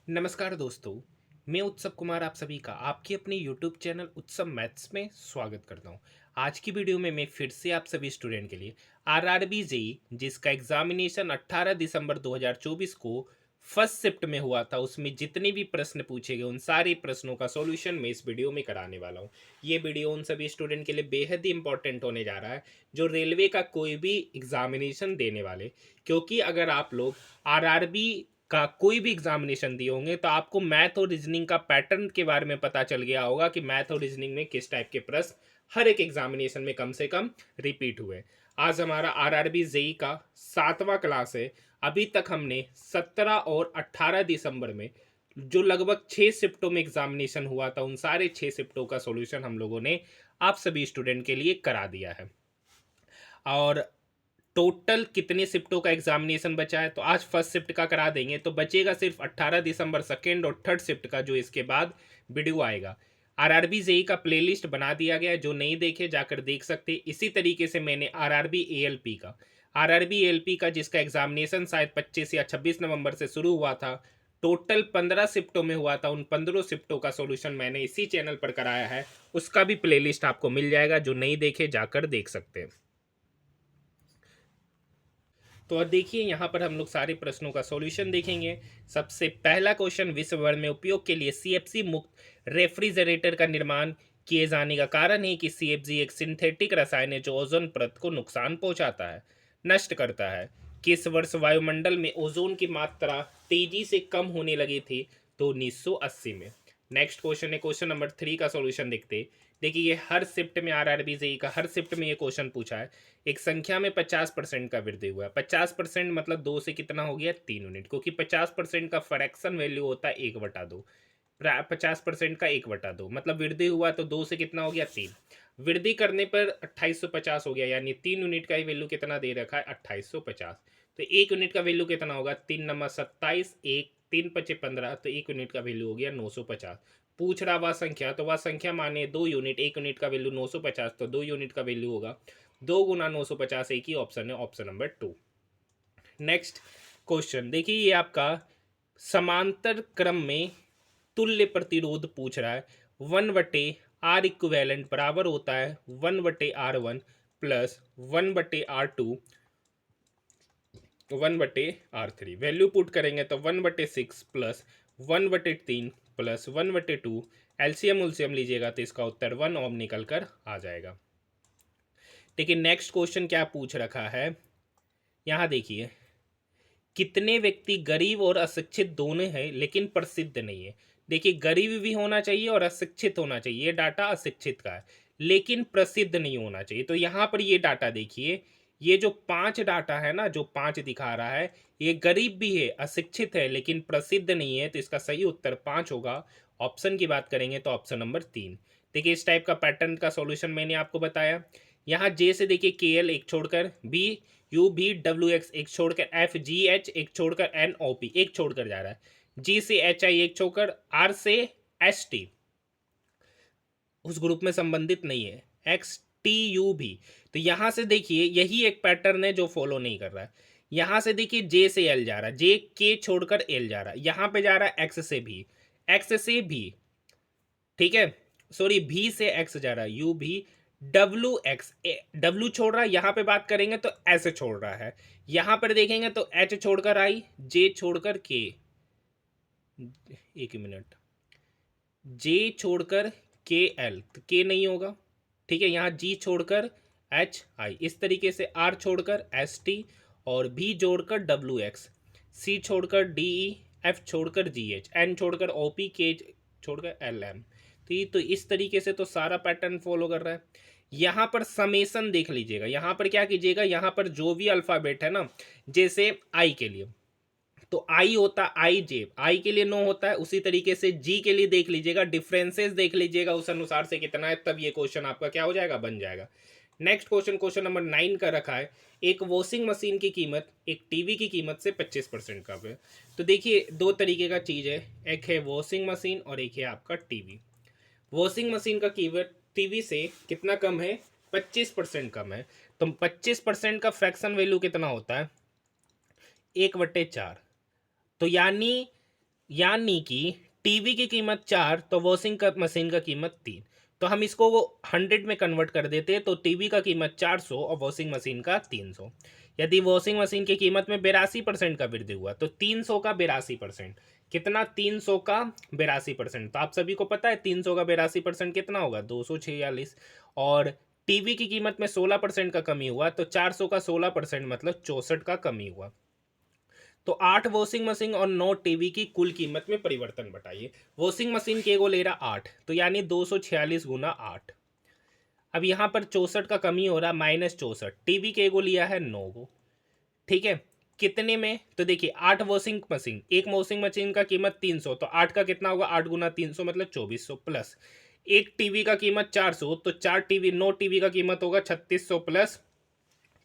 नमस्कार दोस्तों, मैं उत्सव कुमार आप सभी का आपके अपने YouTube चैनल उत्सव मैथ्स में स्वागत करता हूं। आज की वीडियो में मैं फिर से आप सभी स्टूडेंट के लिए आरआरबी जेई जिसका एग्जामिनेशन 18 दिसंबर 2024 को फर्स्ट शिफ्ट में हुआ था, उसमें जितने भी प्रश्न पूछे गए उन सारे प्रश्नों का सॉल्यूशन मैं इस वीडियो में कराने वाला हूं। ये वीडियो उन सभी स्टूडेंट के लिए बेहद ही इंपॉर्टेंट होने जा रहा है जो रेलवे का कोई भी एग्जामिनेशन देने वाले, क्योंकि अगर आप लोग आरआरबी का कोई भी एग्जामिनेशन दिए होंगे तो आपको मैथ और रीजनिंग का पैटर्न के बारे में पता चल गया होगा कि मैथ और रीजनिंग में किस टाइप के प्रश्न हर एक एग्जामिनेशन में कम से कम रिपीट हुए। आज हमारा आरआरबी जेई का 7वां क्लास है। अभी तक हमने 17 और 18 दिसंबर में जो लगभग 6 शिफ्टों में एग्जामिनेशन हुआ था उन सारे 6 शिफ्टों का सॉल्यूशन हम लोगों ने आप सभी स्टूडेंट के लिए करा दिया है। और टोटल कितने शिफ्टों का एग्जामिनेशन बचा है तो आज फर्स्ट शिफ्ट का करा देंगे, तो बचेगा सिर्फ 18 दिसंबर सेकेंड और थर्ड शिफ्ट का जो इसके बाद वीडियो आएगा। आरआरबी जेई का प्लेलिस्ट बना दिया गया है, जो नहीं देखे जाकर देख सकते। इसी तरीके से मैंने आरआरबी एएलपी का जिसका एग्जामिनेशन शायद 25 या 26 नवंबर से शुरू हुआ था, टोटल 15 शिफ्टों में हुआ था। उन 15 शिफ्टों का सॉल्यूशन मैंने इसी चैनल पर कराया है, उसका भी प्लेलिस्ट आपको मिल जाएगा, जो नहीं देखे जाकर देख सकते हैं। तो अब देखिए यहाँ पर हम लोग सारे प्रश्नों का सॉल्यूशन देखेंगे। सबसे पहला क्वेश्चन, विश्व भर में उपयोग के लिए सीएफसी मुक्त रेफ्रिजरेटर का निर्माण किए जाने का कारण है कि सीएफजी एक सिंथेटिक रसायन है जो ओजोन परत को नुकसान पहुंचाता है, नष्ट करता है। किस वर्ष वायुमंडल में ओजोन की मात्रा तेजी से कम होने लगी थी? तो 1980 में। नेक्स्ट क्वेश्चन है क्वेश्चन नंबर 3 का सॉल्यूशन देखते। देखिए ये हर शिफ्ट में आरआरबी जेई का हर शिफ्ट में ये क्वेश्चन पूछा है। एक संख्या में 50% का वृद्धि हुआ है। 50% मतलब 2 से कितना हो गया? 3 यूनिट, क्योंकि 50% का फ्रैक्शन वैल्यू होता है 1/2। 50% का 1/2 मतलब वृद्धि हुआ तो 2 से कितना हो गया? 3। वृद्धि करने पर 2850 हो गया, यानी 3 यूनिट का ही वैल्यू कितना दे रखा है? 2850। तो 1 यूनिट का वैल्यू कितना होगा? 3 नंबर 27, 1 3 पचे 15, तो 1 यूनिट का वैल्यू हो गया 950। पूछ रहा वह संख्या, तो वह संख्या माने 2 यूनिट, 1 यूनिट का वैल्यू 950, तो 2 यूनिट का वैल्यू होगा 2 गुना 950। एक ही ऑप्शन है, ऑप्शन नंबर 2। नेक्स्ट क्वेश्चन देखिए, ये आपका समांतर क्रम में तुल्य प्रतिरोध पूछ रहा है। 1/R इक्विवेलेंट बराबर होता है 1/R1 plus 1/R2 1/R3। Value put करेंगे तो 1/6 प्लस 1/3 प्लस 1/2। एलसीएम उलसीएम लीजिएगा तो इसका उत्तर 1 ओम निकल कर आ जाएगा। लेकिन नेक्स्ट क्वेश्चन क्या पूछ रखा है, यहाँ देखिए, कितने व्यक्ति गरीब और अशिक्षित दोनों हैं लेकिन प्रसिद्ध नहीं है? देखिए गरीब भी होना चाहिए और अशिक्षित होना चाहिए, ये डाटा अशिक्षित का है, लेकिन प्रसिद्ध नहीं होना चाहिए। तो यहाँ पर ये डाटा देखिए, ये जो 5 डाटा है ना, जो 5 दिखा रहा है, ये गरीब भी है, अशिक्षित है, लेकिन प्रसिद्ध नहीं है, तो इसका सही उत्तर 5 होगा। ऑप्शन की बात करेंगे तो ऑप्शन नंबर 3। देखिए इस टाइप का पैटर्न का सॉल्यूशन मैंने आपको बताया। यहाँ जे से देखिए के एल एक छोड़कर, बी यू भी डब्ल्यू एक्स एक छोड़कर, एफ जी एच एक छोड़कर, एन ओ पी एक छोड़कर जा रहा है, जी से एच आई एक छोड़कर, आर से एस टी उस ग्रुप में संबंधित नहीं है, एक्स टी यू भी। तो यहां से देखिए यही एक पैटर्न है जो फॉलो नहीं कर रहा है। यहां से देखिए जे से एल जा रहा है, जे के छोड़कर एल जा रहा है, यहां पे जा रहा है एक्स से भी, एक्स से भी, ठीक है, सॉरी भी से एक्स जा रहा है, यू भी डब्ल्यू एक्स, डब्ल्यू छोड़ रहा है, यहां पे बात करेंगे तो एस छोड़ रहा है, यहां पर देखेंगे तो एच छोड़कर आई, जे छोड़कर के, एक मिनट, जे छोड़कर के एल, तो के नहीं होगा, ठीक है, यहाँ जी छोड़कर एच आई, इस तरीके से आर छोड़कर एस टी, और बी जोड़कर डब्ल्यू एक्स, सी छोड़कर डी ई, एफ छोड़कर जी एच, एन छोड़कर ओ पी, के छोड़कर एल एम। तो इस तरीके से तो सारा पैटर्न फॉलो कर रहा है। यहाँ पर समेसन देख लीजिएगा, यहाँ पर क्या कीजिएगा, यहाँ पर जो भी अल्फ़ाबेट है ना, जैसे आई के लिए तो आई होता है, आई जे आई के लिए नो होता है, उसी तरीके से जी के लिए देख लीजिएगा, डिफरेंसेस देख लीजिएगा उस अनुसार से कितना है, तब ये क्वेश्चन आपका क्या हो जाएगा, बन जाएगा। नेक्स्ट क्वेश्चन, क्वेश्चन नंबर 9 का रखा है, एक वॉशिंग मशीन की कीमत एक टीवी की कीमत से 25% कम है। तो देखिए दो तरीके का चीज़ है, एक है वॉशिंग मशीन और एक है आपका टीवी। वॉशिंग मशीन का कीमत टीवी से कितना कम है? 25% कम है। तो 25% का फ्रैक्शन वैल्यू कितना होता है? 1/4। तो यानी यानी कि टीवी की कीमत 4 तो वॉशिंग का मशीन का कीमत 3। तो हम इसको वो 100 में कन्वर्ट कर देते हैं, तो टीवी का कीमत 400 और वॉशिंग मशीन का 300। यदि वॉशिंग मशीन की कीमत में 82% का वृद्धि हुआ तो 300 का 82%, कितना, 300 का 82%। तो आप सभी को पता है 300 का 82% कितना होगा, 246। और टीवी की कीमत में 16% का कमी हुआ तो 400 का 16% मतलब 64 का कमी हुआ। तो 8 वॉशिंग मशीन और 9 टीवी की कुल कीमत में परिवर्तन बताइए। वॉशिंग मशीन के को ले रहा 8, तो यानी 246 गुना 8। अब यहाँ पर 64 का कमी हो रहा -64। टीवी के को लिया है 9 को, ठीक है। कितने में, तो देखिए 8 वॉशिंग मशीन, एक वॉशिंग मशीन का कीमत 300, तो 8 का कितना होगा, 8 गुना 300 मतलब 2400, प्लस एक टीवी का कीमत 400, तो 4 टीवी, 9 टीवी का कीमत होगा 3600 प्लस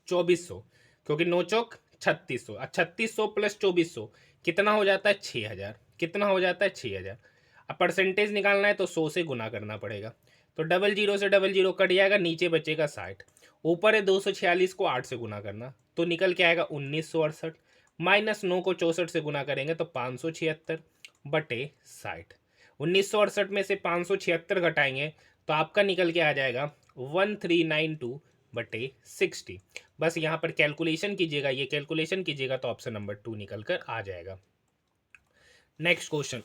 2400, क्योंकि 9 चौक 3600। 3600 प्लस 2400 कितना हो जाता है, 6000। कितना हो जाता है, 6000। अब परसेंटेज निकालना है तो 100 से गुना करना पड़ेगा, तो डबल जीरो से डबल जीरो कट जाएगा, नीचे बचेगा 60। ऊपर है 246 को 8 से गुना करना, तो निकल के आएगा 1968। -9 को 64 से गुना करेंगे तो 576 बटे 60। 1968 में से 576 घटाएंगे तो आपका निकल के आ जाएगा 1392 बटे 60। बस यहाँ पर कैलकुलेशन कीजिएगा, ये कैलकुलेशन कीजिएगा तो ऑप्शन नंबर 2 निकल कर आ जाएगा। नेक्स्ट क्वेश्चन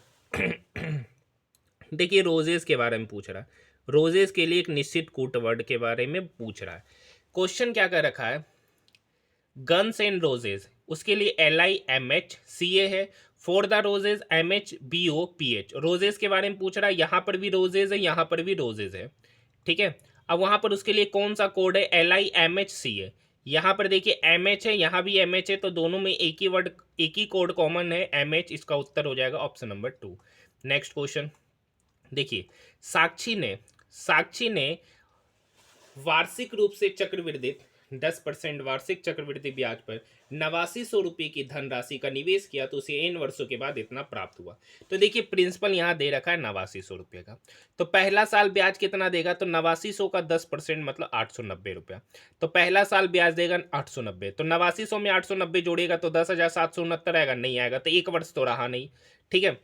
देखिए, रोजेस के बारे में पूछ रहा है। रोजेस के लिए एक निश्चित कूट वर्ड के बारे में पूछ रहा है। क्वेश्चन क्या कर रखा है, गन्स एंड रोजेज, उसके लिए LIMHCA है। For the roses MHBOPH। Roses के बारे में पूछ रहा है, यहाँ पर भी रोजेज है, यहाँ पर भी रोजेज है, ठीक है। अब वहाँ पर उसके लिए कौन सा कोड है, LIMHCA। यहाँ पर देखिए MH है, यहाँ भी MH है, तो दोनों में एक ही वर्ड, एक ही कोड कॉमन है, MH। इसका उत्तर हो जाएगा ऑप्शन नंबर 2। नेक्स्ट क्वेश्चन देखिए, साक्षी ने वार्षिक रूप से चक्रवृद्धि 10% वार्षिक चक्रवृद्धि ब्याज पर 8900 रुपये की धनराशि का निवेश किया तो उसे n वर्षों के बाद इतना प्राप्त हुआ। तो देखिए प्रिंसिपल यहाँ दे रखा है 8900 रुपये का, तो पहला साल ब्याज कितना देगा, तो 8900 का 10% मतलब 890 रुपया। तो पहला साल ब्याज देगा 890, तो 8900 में 890 जोड़ेगा तो 10,769 आएगा, नहीं आएगा, तो एक वर्ष तो रहा नहीं, ठीक है।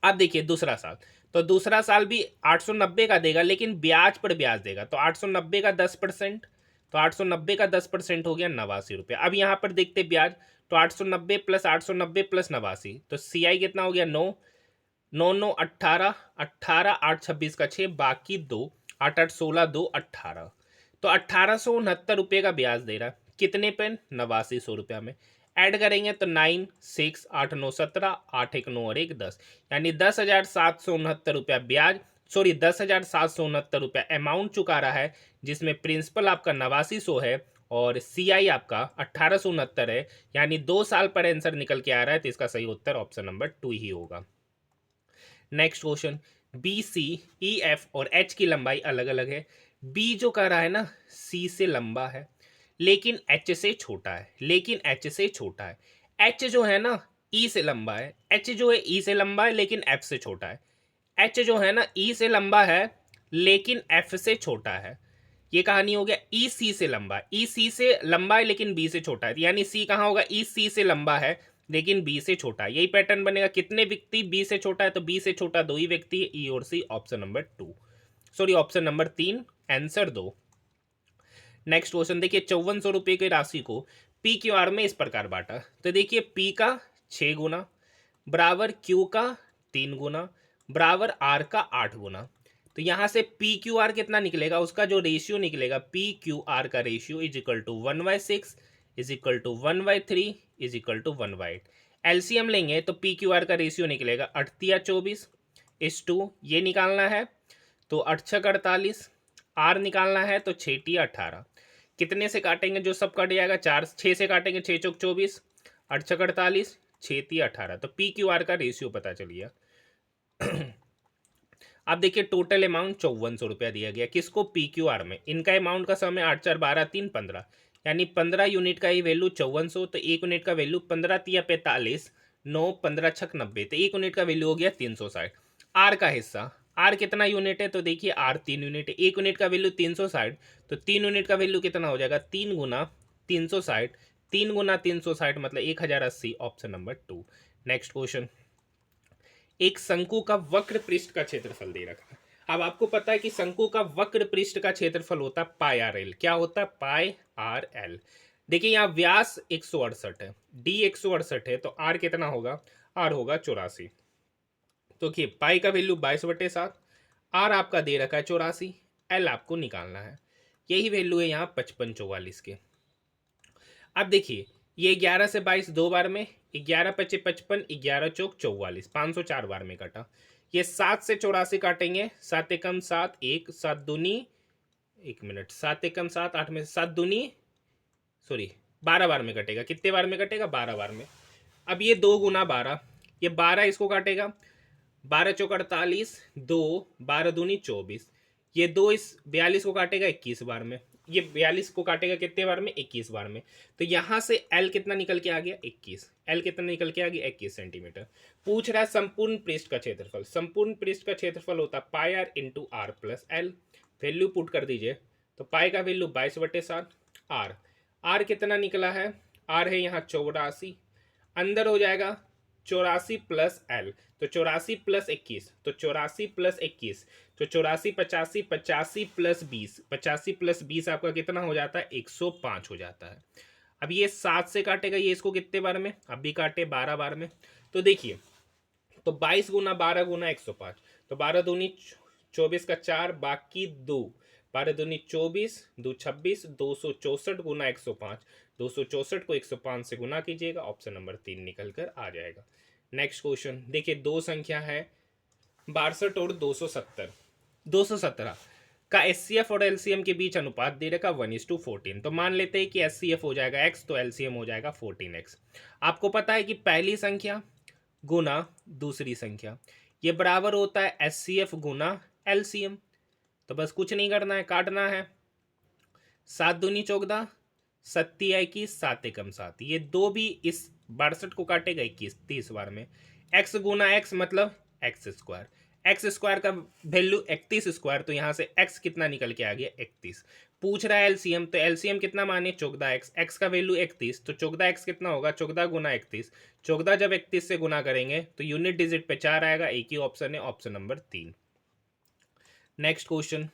अब देखिए दूसरा साल, तो दूसरा साल भी 890 का देगा, लेकिन ब्याज पर ब्याज देगा, तो 890 का 10%, तो 890 का 10% हो गया 89 रुपये। अब यहाँ पर देखते ब्याज, तो 890 प्लस 890 प्लस 89, तो CI कितना हो गया, 9 9 9 18 18 8 26 का 6, बाकी 2 8 8 16 2 18, तो 1869 रुपये का ब्याज दे रहा है, कितने पे, 8900 रुपया में। ऐड करेंगे तो 9 6 8 9 17 8 1 9 और 1 10, यानी 10,769 रुपया ब्याज, सॉरी 10,769 रुपया अमाउंट चुका रहा है, जिसमें प्रिंसिपल आपका 8900 है और CI आपका 1869 है, यानी 2 साल पर आंसर निकल के आ रहा है, तो इसका सही उत्तर ऑप्शन नंबर 2 ही होगा। नेक्स्ट क्वेश्चन, BC, EF और H की लंबाई अलग अलग है। B जो कह रहा है ना, C से लंबा है लेकिन H से छोटा है, लेकिन H से छोटा है। H जो है ना E से लंबा है, H जो है E से लंबा है लेकिन F से छोटा है। H जो है ना E से लंबा है लेकिन F से छोटा है। ये कहानी हो गया। EC से लंबा है, EC से लंबा है लेकिन B से छोटा है, यानी C कहाँ होगा, EC से लंबा है लेकिन B से छोटा है। यही पैटर्न बनेगा, कितने व्यक्ति B से छोटा है, तो B से छोटा 2 ही व्यक्ति है, E और C, option number 2, sorry option number 3, answer 2। Next question देखिए, 5400 रुपये की राशि को PQR में इस प्रकार बांटा, तो देखिए P का 6 गुना बराबर Q का 3 गुना बराबर R का 8 गुना। तो यहाँ से PQR कितना निकलेगा, उसका जो रेशियो निकलेगा PQR का ratio is equal to 1/6 is equal to 1/3 is equal to 1/8। LCM लेंगे तो PQR का रेशियो निकलेगा 8 या 24 इस टू, ये निकालना है तो 8 6 48, R निकालना है तो 6 टी 18। कितने से काटेंगे, जो सब कट जाएगा, 4 6 से काटेंगे, 6 चौक 24 8 6 48 6 ती 18, तो PQR का रेशियो पता चलिए। अब देखिए टोटल अमाउंट 5400 रुपया दिया गया, किसको, PQR में। इनका अमाउंट का समय 8 4 12 3 15, यानी 15 यूनिट का ही वैल्यू 5400, तो 1 यूनिट का वैल्यू 15 तिया 45 9 15 छक 90, तो 1 यूनिट का वैल्यू हो गया 360। R का हिस्सा, R कितना यूनिट है, तो देखिए R 3 यूनिट है, 1 यूनिट का वैल्यू 360, तो 3 यूनिट का वैल्यू कितना हो जाएगा, 3 गुना 360, 3 गुना 360 मतलब 1080, ऑप्शन नंबर 2। नेक्स्ट क्वेश्चन, एक शंकु का वक्र पृष्ठ का क्षेत्रफल दे रखा है। अब आपको पता है कि शंकु का वक्र पृष्ठ का क्षेत्रफल होता है पाई आर एल। क्या होता है? Pi R L. देखिए यहाँ व्यास 168 है, डी 168 है, तो आर कितना होगा? आर होगा 84। तो देखिए पाई का वैल्यू 22/7, आर आपका दे रखा है 84, एल आपको निकालना है। यही वैल्यू है यहाँ 5544 के। अब देखिए ये 11 से 22 दो बार में, 11×5 = 55, 11×4 = 44, 504 बार में कटा। ये 7 से 84 काटेंगे, 7 एकम 7, 1 7 दूनी, 1 मिनट, 7 एकम 7, 8 में से 7 दूनी, सॉरी 12 बार में कटेगा। कितने बार में कटेगा? 12 बार में। अब ये 2 × 12, ये 12 इसको काटेगा, 12×4 = 48, 2 12 दूनी 24, ये 2 इस 42 को काटेगा 21 बार में, ये 42 को काटेगा कितने बार में? 21 बार में। तो यहां से एल कितना निकल के आ गया? 21। एल कितना निकल के आ गया? 21 सेंटीमीटर। पूछ रहा है संपूर्ण पृष्ठ का क्षेत्रफल। संपूर्ण पृष्ठ का क्षेत्रफल होता है pi R into R plus L. Value put कर दीजिए, तो पाई का वैल्यू 22/7, आर आर कितना निकला है? आर है यहाँ 84, अंदर हो जाएगा 84 प्लस एल, तो 84 प्लस 21, तो 84 प्लस 21, तो 84 85, 85 प्लस 20, 85 प्लस 20 आपका कितना हो जाता है? 105 हो जाता है। अब ये 7 से काटेगा, ये इसको कितने बार में? अब भी काटे 12 बार में। तो देखिए, तो 22 × 12 × 105, तो 12 दूनी 24 का 4, बाकी 2, 12 दूनी 24, 2 26, 264 × 105, 264 को 105 से गुना कीजिएगा, ऑप्शन नंबर 3 निकल कर आ जाएगा। नेक्स्ट क्वेश्चन देखिए, दो संख्या है 62 और 270। 217 का एचसीएफ और एलसीएम के बीच अनुपात दे रखा 1:14। तो मान लेते हैं कि एचसीएफ हो जाएगा x, तो एलसीएम हो जाएगा 14x। आपको पता है कि पहली संख्या गुना दूसरी संख्या ये बराबर होता है एचसीएफ गुना एलसीएम। तो बस कुछ नहीं करना है, काटना है। 7 दूनी 14, 7 21, 7 एकम 7, ये दो भी इस 62 को काटेगा 21 30 बार में। x गुना x मतलब एक्स स्क्वायर, एक्स स्क्वायर का वैल्यू 31 स्क्वायर, तो यहाँ से x कितना निकल के आ गया? 31। पूछ रहा है एलसीएम, तो एलसीएम कितना माने? 14x, x का वैल्यू 31, तो 14x कितना होगा? 14 गुना 31, 14 जब 31 से गुना करेंगे तो यूनिट डिजिट पे 4 आएगा, एक ही ऑप्शन है, ऑप्शन नंबर 3। नेक्स्ट क्वेश्चन,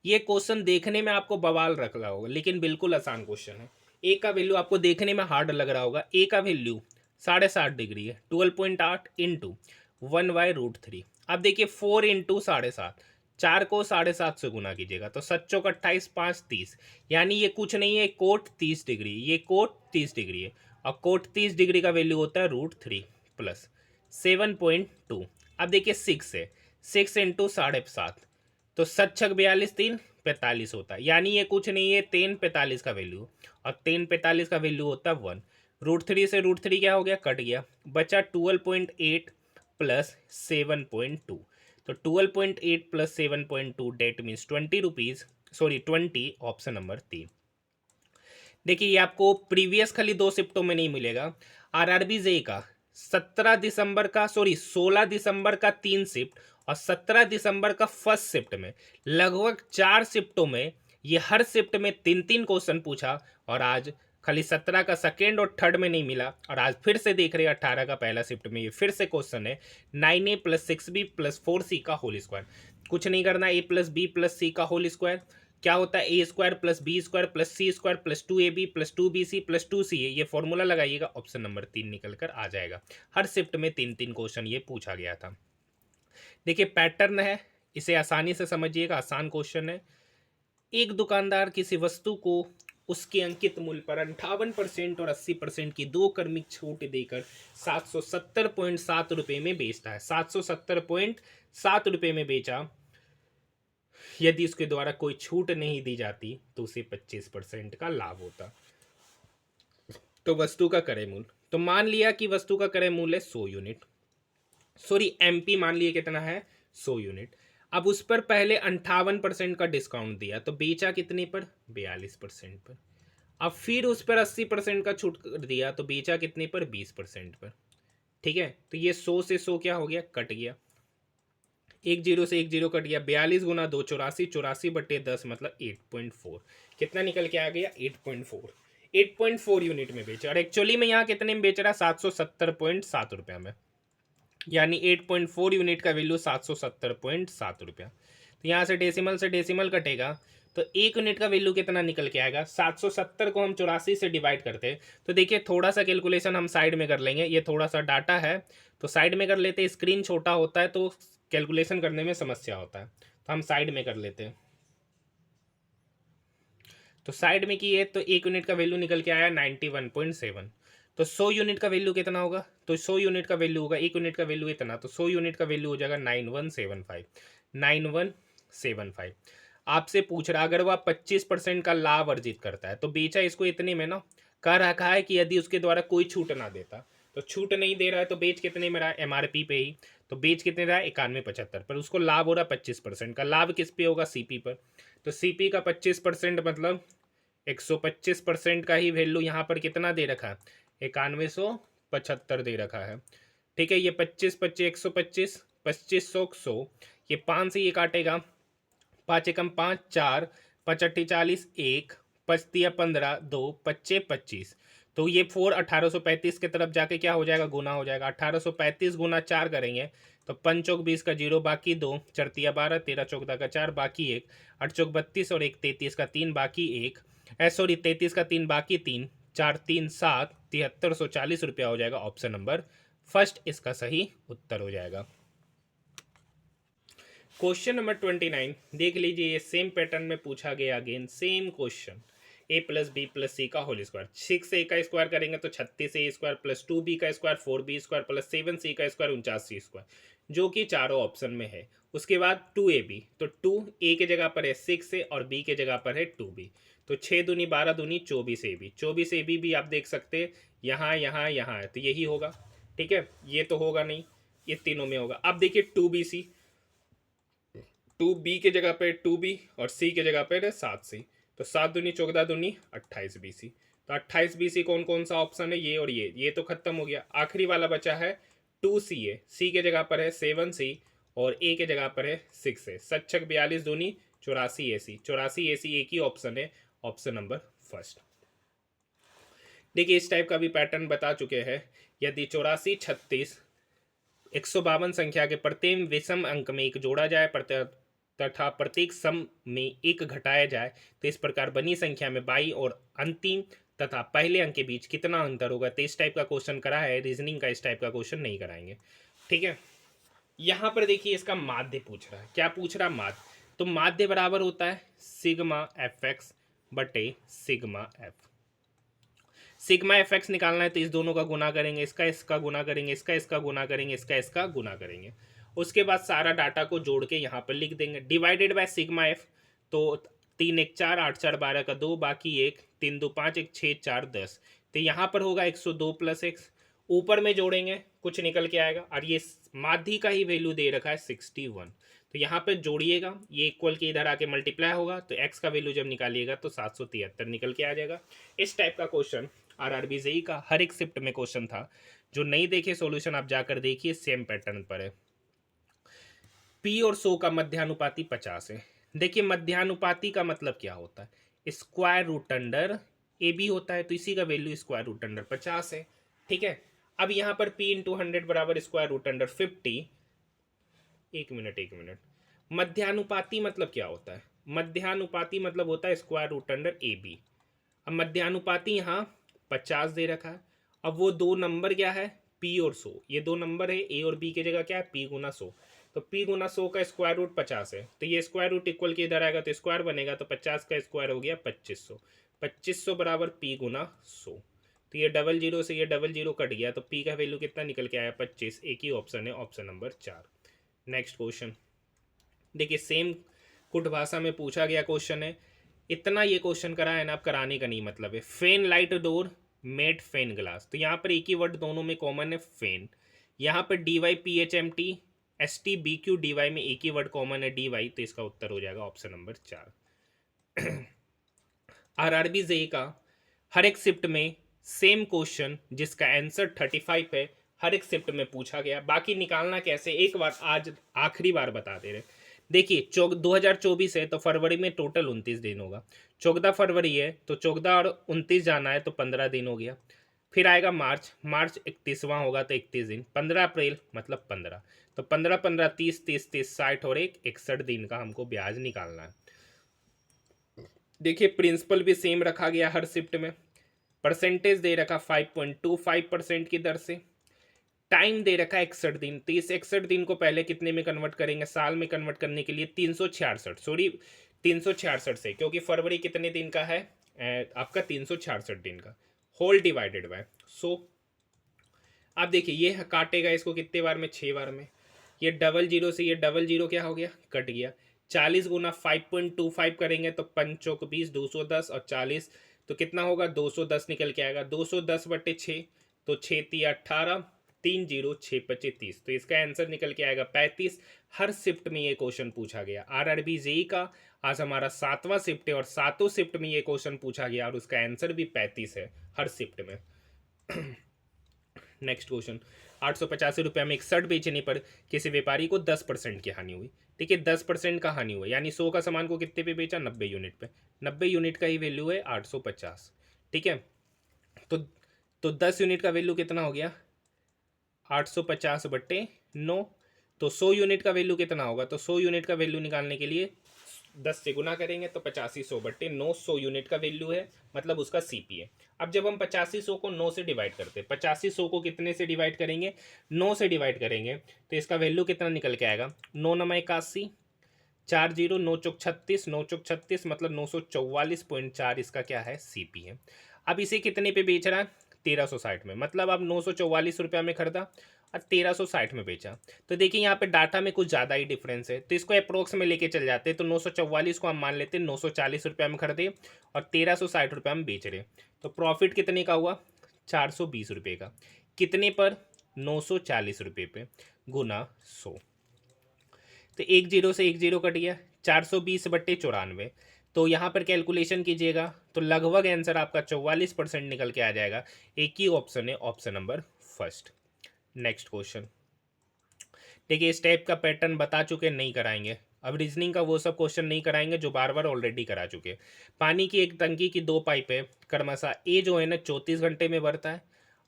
ये क्वेश्चन देखने में आपको बवाल रख रहा होगा, लेकिन बिल्कुल आसान क्वेश्चन है। ए का वैल्यू आपको देखने में हार्ड लग रहा होगा। ए का वैल्यू 7.5 डिग्री है, 12.8 इंटू 1/√3। अब देखिए 4 इंटू 7.5, 4 को 7.5 से गुना कीजिएगा, तो 7 चौक 28, 5 30, यानी ये कुछ नहीं है, कोट 30 डिग्री, ये कोट 30 डिग्री है, और कोट 30 डिग्री का वैल्यू होता है √3 प्लस 7.2। अब देखिए 6 है, 6 इंटू 7.5, तो 7 छक 42, 3 45 होता है, यानी ये कुछ नहीं है, 3 45 का वैल्यू, और 3 45 का वैल्यू होता है 1। √3 से √3 क्या हो गया? कट गया, बचा 12.8 प्लस 7.2। तो 12.8 plus 7.2 that means 20 rupees, sorry 20, option number 3। देखिए ये आपको प्रीवियस खाली 2 शिफ्टों में नहीं मिलेगा। आरआरबी जे का 17 दिसंबर का, सॉरी 16 दिसंबर का 3 शिफ्ट और 17 दिसंबर का फर्स्ट शिफ्ट में, लगभग 4 शिफ्टों में ये हर शिफ्ट में 3-3 क्वेश्चन पूछा, और आज खाली 17 का सेकेंड और थर्ड में नहीं मिला, और आज फिर से देख रहे हैं 18 का पहला शिफ्ट में ये फिर से क्वेश्चन है 9a + 6b + 4c का होल स्क्वायर। कुछ नहीं करना, a + b + c का होल स्क्वायर क्या होता है? a² + b² + c² + 2ab + 2bc + 2ca, ये फॉर्मूला लगाइएगा, ऑप्शन नंबर 3 निकल कर आ जाएगा। हर शिफ्ट में 3-3 क्वेश्चन ये पूछा गया था। देखिए पैटर्न है, इसे आसानी से समझिएगा, आसान क्वेश्चन है। एक दुकानदार किसी वस्तु को उसके अंकित मूल्य पर 58% और 80% की 2 क्रमिक छूट देकर 770.7 रुपये में बेचता है। 770.7 रुपये में बेचा। यदि उसके द्वारा कोई छूट नहीं दी जाती तो उसे 25% का लाभ होता। तो वस्तु का क्रय मूल्य, तो मान लिया कि वस्तु का क्रय मूल्य 100 यूनिट, सॉरी एमपी मान लिया कितना है? 100 यूनिट। अब उस पर पहले 58% का डिस्काउंट दिया, तो बेचा कितने पर? 42% पर। अब फिर उस पर 80% का छूट कर दिया, तो बेचा कितने पर? 20% पर। ठीक है, तो ये 100 से 100 क्या हो गया? कट गया, 1 0 से 1 0 कट गया। 42 गुना 2 84, 84/10 मतलब 8.4। कितना निकल के आ गया? 8.4। 8.4 यूनिट में बेचा, और एक्चुअली में यहाँ कितने में बेच रहा? 770.7 रुपये में। यानी 8.4 यूनिट का वैल्यू 770.7 रुपया। तो यहाँ से डेसिमल कटेगा तो 1 यूनिट का वैल्यू कितना निकल के आएगा। 770 को हम 84 से डिवाइड करते हैं तो देखिए थोड़ा सा कैलकुलेशन हम साइड में कर लेंगे, ये थोड़ा सा डाटा है तो साइड में कर लेते हैं। स्क्रीन छोटा होता है तो कैलकुलेशन करने में समस्या होता है, तो हम साइड में कर लेते हैं। तो साइड में किए तो 1 यूनिट का वैल्यू निकल के आया 91.7। तो 100 यूनिट का वैल्यू कितना होगा, तो 100 यूनिट का वैल्यू होगा, 1 यूनिट का वैल्यू इतना, तो 100 यूनिट का वैल्यू हो जाएगा 9175। 9175 आपसे पूछ रहा अगर वह 25% का लाभ अर्जित करता है तो बेचा इसको इतने में ना, कह रखा है कि यदि उसके द्वारा कोई छूट ना देता, तो छूट नहीं दे रहा है तो बेच कितने में रहा है, एमआरपी पे ही, तो बेच कितने रहा है 9175 पर, उसको लाभ हो रहा है 25% का। लाभ किस पे होगा, सीपी पर, तो सीपी का 25% मतलब 125% का ही वैल्यू यहाँ पर कितना दे रखा है, 9175 दे रखा है। ठीक है, ये 25 25 125 2500 100, ये 5 से ये काटेगा, 5 एकम 5 4 5 अट्ठी 40 1 5 तिया 15 2 25 25, तो ये 4 1835 की तरफ जाके क्या हो जाएगा, गुना हो जाएगा। 1835 गुना 4 करेंगे तो 5 चौक 20 का 0 बाकी 2, 4 तिया 12 13 चौदह का 4 बाकी 1, 8 चौक 32 और 1 33 का 3 बाकी 1, सॉरी 33 का 3 बाकी 3, 4 3 7 7340 रुपया हो जाएगा। ऑप्शन नंबर फर्स्ट इसका सही उत्तर हो जाएगा। क्वेश्चन नंबर 29 देख लीजिए, ये सेम पैटर्न में पूछा गया, अगेन सेम क्वेश्चन। ए प्लस बी प्लस सी का होल स्क्वायर, 6 ए का स्क्वायर करेंगे तो 36 ए स्क्वायर प्लस 2 बी का स्क्वायर 4 बी स्क्वायर प्लस 7 सी का स्क्वायर 49 सी स्क्वायर, जो कि चारों ऑप्शन में है। उसके बाद 2ab, तो 2 ए के जगह पर है 6 ए और बी के जगह पर है 2b, तो 6 दूनी 12 दूनी 24ab, 24ab भी आप देख सकते हैं यहाँ यहाँ यहाँ है तो यही होगा। ठीक है, ये तो होगा नहीं, ये तीनों में होगा। अब देखिए 2bc, 2b के जगह पे 2b और c के जगह पे है 7c, तो 7 दूनी 14 दूनी 28bc, तो 28bc कौन कौन सा ऑप्शन है, ये और ये तो खत्म हो गया। आखिरी वाला बचा है 2ca, c के जगह पर है 7c और a के जगह पर है 6a, 7 छक 42 दूनी 84ac, 84ac एक ही ऑप्शन है, ऑप्शन नंबर फर्स्ट। देखिए इस टाइप का भी पैटर्न बता चुके हैं। यदि 84 36 152 संख्या के प्रत्येक विषम अंक में एक जोड़ा जाए तथा प्रत्येक सम में एक घटाया जाए तो इस प्रकार बनी संख्या में बाई और अंतिम तथा पहले अंक के बीच कितना अंतर होगा। तो इस टाइप का क्वेश्चन करा है, रीजनिंग का इस टाइप का क्वेश्चन नहीं कराएंगे। ठीक है, यहाँ पर देखिए इसका माध्य पूछ रहा है, क्या पूछ रहा है, माध्य। तो माध्य बराबर होता है सिग्मा एफ एक्स बटे sigma F. Sigma F x निकालना है तो इस दोनों का गुना करेंगे, इसका गुना करेंगे, इसका गुना करेंगे, इसका गुना करेंगे। उसके बाद सारा डाटा को जोड़ के यहाँ पर लिख देंगे, डिवाइडेड बाय सिग्मा एफ, तो 3 1 4 8 4 12 का 2 बाकी 1 3 2 5 1 6 4 10, तो यहाँ पर होगा 102 प्लस एक्स। ऊपर में जोड़ेंगे कुछ निकल के आएगा, और ये माध्य का ही वैल्यू दे रखा है 61, तो यहाँ पे जोड़िएगा, ये इक्वल के इधर आके मल्टीप्लाई होगा तो x का वैल्यू जब निकालिएगा तो 773 निकल के आ जाएगा। इस टाइप का क्वेश्चन आरआरबी जेई का हर एक शिफ्ट में क्वेश्चन था। जो नहीं देखे सॉल्यूशन आप जाकर देखिए, सेम पैटर्न पर है। पी और 100 का मध्यानुपाती 50 है। देखिए मध्यानुपाती का मतलब क्या होता है, square root under A B होता है, तो इसी का वैल्यू स्क्वायर रूट अंडर 50 है। ठीक है, अब यहाँ पर p इंटू 100 बराबर स्क्वायर रूट अंडर 50। एक मिनट, मध्यानुपाती मतलब क्या होता है, मध्यानुपाती मतलब होता है square root under A B. अब मध्यानुपाती यहाँ 50 दे रखा है, अब वो दो नंबर क्या है, p और 100, ये दो नंबर है, a और b की जगह क्या है, p गुना 100, तो p गुना 100 का स्क्वायर रूट 50 है, तो ये स्क्वायर रूट इक्वल के इधर आएगा तो स्क्वायर बनेगा, तो 50 का स्क्वायर हो गया 2500, 2500 बराबर p गुना 100, तो ये डबल जीरो से ये डबल जीरो कट गया, तो p का वैल्यू कितना निकल के आया 25। एक ही ऑप्शन है, ऑप्शन नंबर 4। नेक्स्ट क्वेश्चन देखिए, सेम कुट भाषा में पूछा गया क्वेश्चन है। इतना ये क्वेश्चन करा है ना, आप कराने का नहीं मतलब है। फेन लाइट डोर मेड फेन ग्लास, तो यहाँ पर एक ही वर्ड दोनों में कॉमन है, फेन। यहाँ पर D Y P H M T S T B Q D Y में एक ही वर्ड कॉमन है, डी वाई, तो इसका उत्तर हो जाएगा ऑप्शन नंबर 4। आरआरबी जेई का हर एक शिफ्ट में सेम क्वेश्चन जिसका आंसर 35 है, हर एक शिफ्ट में पूछा गया। बाकी निकालना कैसे, एक बार आज आखिरी बार बता दे रहे। देखिए 2024 है तो फरवरी में टोटल 29 दिन होगा। 14 फरवरी है तो 14 और 29 जाना है तो 15 दिन हो गया। फिर आएगा मार्च, मार्च 31वां होगा तो 31 दिन, 15 अप्रैल मतलब 15, तो 15 15 30 30 30 60 और 61 दिन का हमको ब्याज निकालना है। देखिए प्रिंसिपल भी सेम रखा गया हर शिफ्ट में, परसेंटेज दे रखा 5.25% की दर से, टाइम दे रखा है 61 दिन, तो इस 61 दिन को पहले कितने में कन्वर्ट करेंगे, साल में कन्वर्ट करने के लिए 366, सॉरी 366 से, क्योंकि फरवरी कितने दिन का है आपका 366 दिन का, होल डिवाइडेड बाय 100। आप देखिए ये काटेगा इसको कितने बार में, 6 बार में, ये डबल जीरो से ये डबल जीरो क्या हो गया, कट गया, 40 गुना 5.25 करेंगे तो 5 210 और 40 तो कितना होगा 210 निकल के आएगा, 210/6 तो 6×3 = 18, 3 0 6 25 30, तो इसका आंसर निकल के आएगा 35। हर शिफ्ट में ये क्वेश्चन पूछा गया, आरआरबी जेई का आज हमारा 7वां शिफ्ट है और 7 शिफ्ट में ये क्वेश्चन पूछा गया और उसका आंसर भी 35 है हर शिफ्ट में। नेक्स्ट क्वेश्चन, 885 रुपये में 61 बेचने पर किसी व्यापारी को 10% की हानि हुई। ठीक है, 10% का हानि हुआ यानी 100 का सामान को कितने पे बेचा, 90 यूनिट पे, 90 यूनिट का ही वैल्यू है 850। ठीक है, तो 10 यूनिट का वैल्यू कितना हो गया 850/9, तो 100 यूनिट का वैल्यू कितना होगा, तो 100 यूनिट का वैल्यू निकालने के लिए 10 से गुना करेंगे तो 85/100/9, 100 यूनिट का वैल्यू है, मतलब उसका सीपी है। अब जब हम 8500 को 9 से डिवाइड करते हैं, 8500 को कितने से डिवाइड करेंगे, 9 से डिवाइड करेंगे, तो इसका वैल्यू कितना निकल के आएगा, 9×9 = 81, 4 0 9 चौक 36, 9 चौक 36 मतलब 944.4 इसका क्या है, सीपी है। अब इसे कितने पे बेच रहा है, 1360 में, मतलब अब 944 रुपया में खरीदा और 1360 में बेचा। तो देखिए यहाँ पे डाटा में कुछ ज़्यादा ही डिफरेंस है, तो इसको अप्रोक्स में लेके चल जाते हैं, तो 944 को हम मान लेते हैं 940 रुपया में खरीदे और 1360 रुपया में बेच रहे, तो प्रॉफिट कितने का हुआ, 420 रुपये का, कितने पर, 940 रुपये पे, गुना 100, तो 1 0 से 1 0 कट गया, 420/94, तो यहाँ पर कैलकुलेशन कीजिएगा तो लगभग आंसर आपका 44% निकल के आ जाएगा। एक ही ऑप्शन है, option number first. Next question, देखिए इस टाइप का पैटर्न बता चुके, नहीं कराएंगे, अब रीजनिंग का वो सब क्वेश्चन नहीं कराएंगे जो बार बार ऑलरेडी करा चुके। पानी की एक टंकी की 2 पाइप है, क्रमशः ए जो है ना 34 घंटे में भरता है,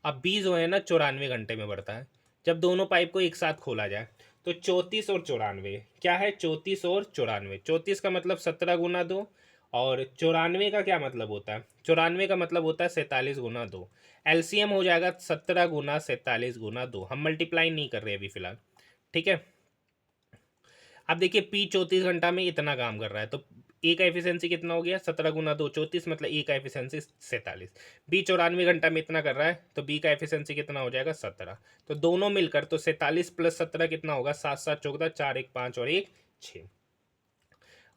अब बी जो है ना 94 घंटे में भरता है। जब दोनों पाइप को एक साथ खोला जाए तो 34 और 94 क्या है, 34 और 94, 34 का मतलब 17 × 2 और 94 का क्या मतलब होता है, 94 का मतलब होता है 47 × 2, एलसीएम हो जाएगा 17 × 47 × 2, हम मल्टीप्लाई नहीं कर रहे अभी फिलहाल। ठीक है, अब देखिए पी 34 घंटा में इतना काम कर रहा है, तो ए का एफिशिएंसी कितना हो गया, 17 × 2 34, मतलब ए का एफिशिएंसी 47, बी 94 घंटा में इतना कर रहा है तो बी का एफिशिएंसी कितना हो जाएगा 17, तो दोनों मिलकर तो 47 + 17 कितना होगा, 7 7 14, 4 1 5 और 1 6।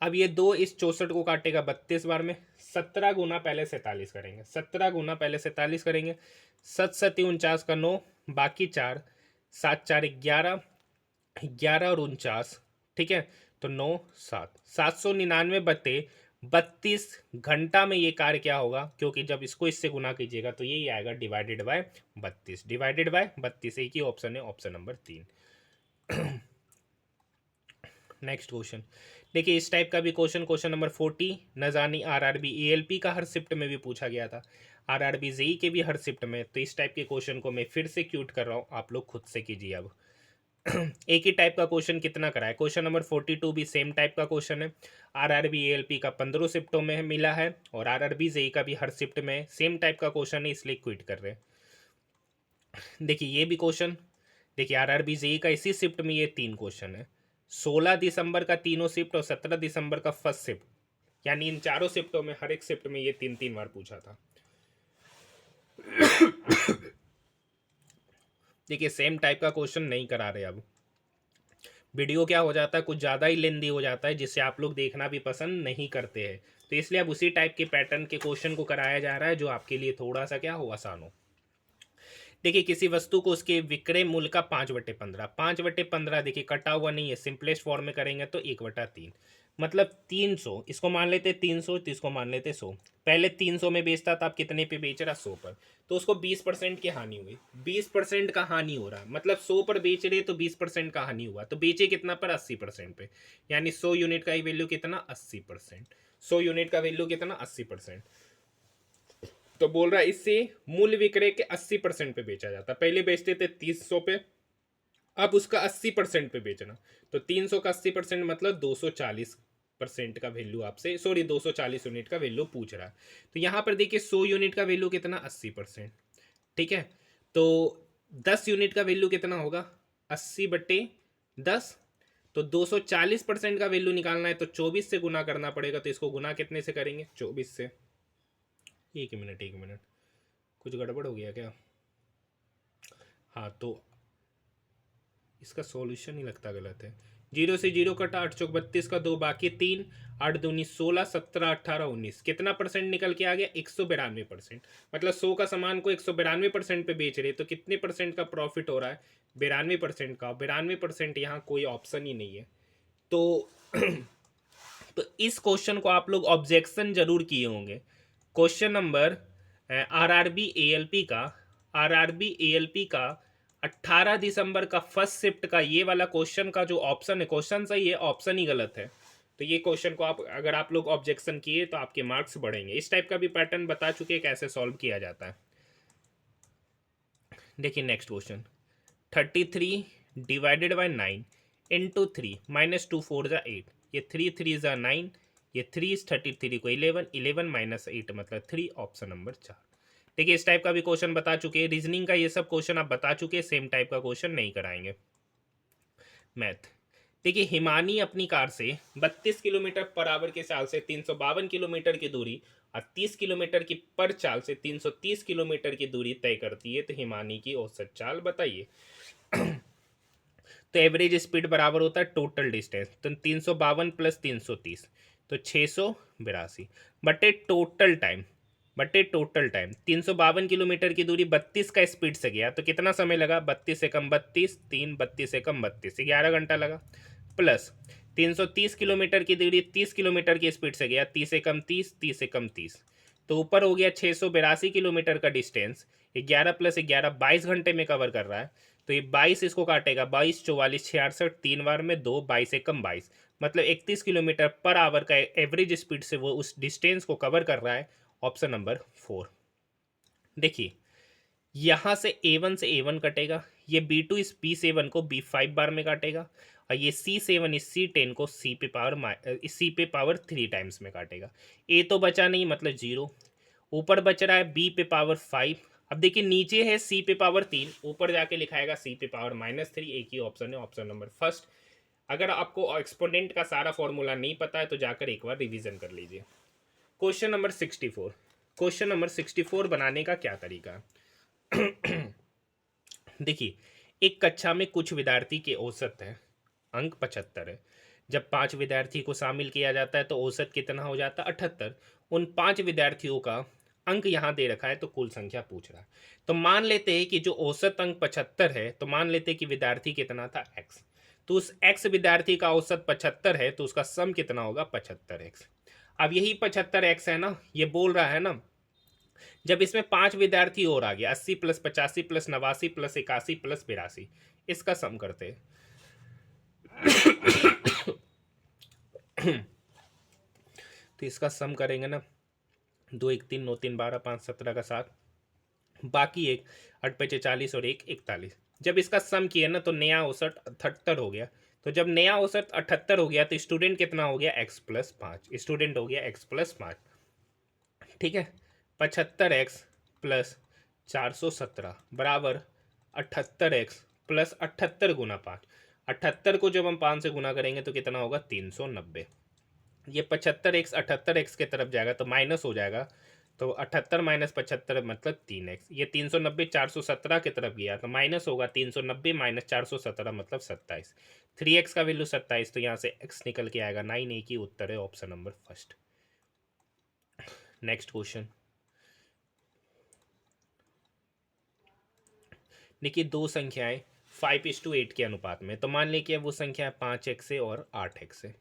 अब ये 2 इस 64 को काटेगा 32 बार में, 17 गुना पहले 47 करेंगे, 17 गुना पहले 47 करेंगे, 7 7 49 का 9, बाकी 4, 7 4 11, 11 और 49, ठीक है, तो 9 7 799 बटे 32 घंटा में ये कार्य क्या होगा, क्योंकि जब इसको इससे गुना कीजिएगा तो यही आएगा डिवाइडेड बाय 32, डिवाइडेड बाय 32, एक ही ऑप्शन है, ऑप्शन नंबर 3। नेक्स्ट क्वेश्चन, देखिए इस टाइप का भी क्वेश्चन, क्वेश्चन नंबर 40 न जानी आरआरबी एएलपी का हर शिफ्ट में भी पूछा गया था, आरआरबी जेई के भी हर शिफ्ट में, तो इस टाइप के क्वेश्चन को मैं फिर से क्यूट कर रहा हूँ, आप लोग खुद से कीजिए। अब एक ही टाइप का क्वेश्चन कितना करा है, क्वेश्चन नंबर 42 भी सेम टाइप का क्वेश्चन है, आरआरबी एएलपी का 15 शिफ्टों में मिला है और आरआरबी जेई का भी हर शिफ्ट में सेम टाइप का क्वेश्चन है, इसलिए क्विट कर रहे हैं। देखिए ये भी क्वेश्चन, देखिए आरआरबी जेई का इसी शिफ्ट में ये 3 क्वेश्चन है, 16 दिसंबर का तीनों शिफ्ट और 17 दिसंबर का फर्स्ट शिफ्ट, यानी इन चारों शिफ्टों में हर एक शिफ्ट में ये 3 बार पूछा था। देखिए सेम टाइप का क्वेश्चन नहीं करा रहे, अब वीडियो क्या हो जाता है कुछ ज़्यादा ही लेंदी हो जाता है, जिससे आप लोग देखना भी पसंद नहीं करते हैं, तो इसलिए अब उसी टाइप के पैटर्न के क्वेश्चन को कराया जा रहा है जो आपके लिए थोड़ा सा क्या हो, आसान हो। देखिए किसी वस्तु को उसके विक्रय मूल्य का 5/15, 5/15 देखिए कटा हुआ नहीं है, सिंपलेस्ट फॉर्म में करेंगे तो 1/3, मतलब 300, इसको मान लेते 300 तो इसको मान लेते 100, पहले 300 में बेचता था, आप कितने पे बेच रहा, 100 पर, तो उसको 20% की हानि हुई, 20% का हानि हो रहा है, मतलब 100 पर बेच रहे तो 20% का हानि हुआ, तो बेचे कितना पर, 80% पे, यानी 100 यूनिट का ही वैल्यू कितना, 80%, 100 यूनिट का वैल्यू कितना, 80%। तो बोल रहा है इससे मूल्य विक्रय के 80% पे बेचा जाता। पहले बेचते थे 300 पे, अब उसका 80% पे बेचना। तो 300 का 80% मतलब 240% का वैल्यू आपसे, सॉरी 240 यूनिट का वैल्यू पूछ रहा है। तो यहाँ पर देखिए 100 यूनिट का वैल्यू कितना, 80%। ठीक है, तो 10 यूनिट का वैल्यू कितना होगा, 80/10। तो 240% का वैल्यू निकालना है तो 24 से गुना करना पड़ेगा। तो इसको गुना कितने से करेंगे, 24 से। एक मिनट एक मिनट, कुछ गड़बड़ हो गया क्या? हाँ, तो इसका सॉल्यूशन ही लगता गलत है। 0 से 0 कटा, 8 चौक 32 का 2 बाकी 3, 8 दूनी 16, 17 18 19, कितना परसेंट निकल के आ गया, 192%। मतलब 100 का सामान को 192% पे बेच रहे, तो कितने परसेंट का प्रॉफिट हो रहा है, 92% का। 92% यहाँ कोई ऑप्शन ही नहीं है। तो तो इस क्वेश्चन को आप लोग ऑब्जेक्शन जरूर किए होंगे। क्वेश्चन नंबर आरआरबी एएलपी का, आरआरबी एएलपी का 18 दिसंबर का फर्स्ट शिफ्ट का ये वाला क्वेश्चन का जो ऑप्शन है, क्वेश्चन सही है, ऑप्शन ही गलत है। तो ये क्वेश्चन को आप, अगर आप लोग ऑब्जेक्शन किए तो आपके मार्क्स बढ़ेंगे। इस टाइप का भी पैटर्न बता चुके हैं कैसे सॉल्व किया जाता है। देखिए next question, 33 divided by 9 into 3 minus 2 4 ज़ा 8, ये 3 3 ज़ा 9, ये 3 33 को 11, 11 माइनस 8 मतलब 3, ऑप्शन नंबर 4। देखिए इस टाइप का भी क्वेश्चन बता चुके हैं, रीजनिंग का ये सब क्वेश्चन आप बता चुके हैं, सेम टाइप का क्वेश्चन नहीं कराएंगे। मैथ, देखिए हिमानी अपनी कार से 32 किलोमीटर पर आवर के चाल से 352 किलोमीटर की दूरी और 30 किलोमीटर की पर चाल से 330 किलोमीटर की दूरी तय करती है। तो हिमानी की औसत चाल बताइए। तो एवरेज स्पीड बराबर होता है टोटल डिस्टेंस, तो 352 प्लस 330 तो 682 बटे टोटल टाइम, बटे टोटल टाइम 352 किलोमीटर की दूरी 32 का स्पीड से गया तो कितना समय लगा, 32 से कम 32, 3 32 से कम 32, 11 घंटा लगा। प्लस 330 किलोमीटर की दूरी 30 किलोमीटर की स्पीड से गया, 30 से कम 30, 30 से कम 30, तो ऊपर हो गया 682 किलोमीटर का डिस्टेंस। 11 प्लस 11 22 घंटे में कवर कर रहा है। तो ये 22 इसको काटेगा, 22 44 66, 3 बार में 2, 22 से कम 22 मतलब 31 किलोमीटर पर आवर का एवरेज स्पीड से वो उस डिस्टेंस को कवर कर रहा है। Option number 4। देखिए यहाँ से A1 से A1 कटेगा, ये B2 इस B7 को B5 बार में काटेगा, और ये C7 इस C10 को C पे पावर 3 टाइम्स में काटेगा। A तो बचा नहीं मतलब 0, ऊपर बच रहा है B पे पावर 5। अब देखिए नीचे है C पे पावर 3, ऊपर जाके लिखाएगा C पे पावर -3। एक ही ऑप्शन है, ऑप्शन नंबर फर्स्ट। अगर आपको एक्सपोनेंट का सारा फॉर्मूला नहीं पता है तो जाकर एक बार रिवीजन कर लीजिए। क्वेश्चन नंबर 64, क्वेश्चन नंबर 64 बनाने का क्या तरीका है। देखिए एक कक्षा में कुछ विद्यार्थी के औसत है अंक 75 है। जब 5 विद्यार्थी को शामिल किया जाता है तो औसत कितना हो जाता है, 78। उन 5 विद्यार्थियों का अंक यहाँ दे रखा है तो कुल संख्या पूछ रहा है। तो मान लेते हैं कि जो औसत अंक 75 है, तो मान लेते हैं कि विद्यार्थी कितना था, x। तो उस x विद्यार्थी का औसत 75 है तो उसका सम कितना होगा, 75x। अब यही 75x है ना, ये बोल रहा है ना, जब इसमें 5 विद्यार्थी और आ गया, 80 प्लस 85 प्लस 89 प्लस 81 प्लस 82, इसका सम करते हैं। तो इसका सम करेंगे ना, 2 1 3 9 3 12 5 17 का 7, बाकी एक 8 5 40 और 1 41। जब इसका सम किया ना तो नया औसत 78 हो गया। तो जब नया औसत 78 हो गया तो स्टूडेंट कितना हो गया, x+5, स्टूडेंट हो गया x+5। ठीक है, 75x प्लस 417 बराबर 78x प्लस 78 गुना 5। 78 को जब हम 5 से गुना करेंगे तो कितना होगा, 390। ये 75x 78x के तरफ जाएगा तो माइनस हो जाएगा, तो 78 माइनस 75 मतलब 3x। ये 390 417 की तरफ गया तो माइनस होगा, 390 माइनस 417 मतलब 27। 3x का वैल्यू 27, तो यहाँ से x निकल के आएगा 9। एक ही उत्तर है, option number first. Next question, देखिए दो संख्याएं 5:8 के अनुपात में, तो मान लीजिए वो संख्या 5x है और 8x है।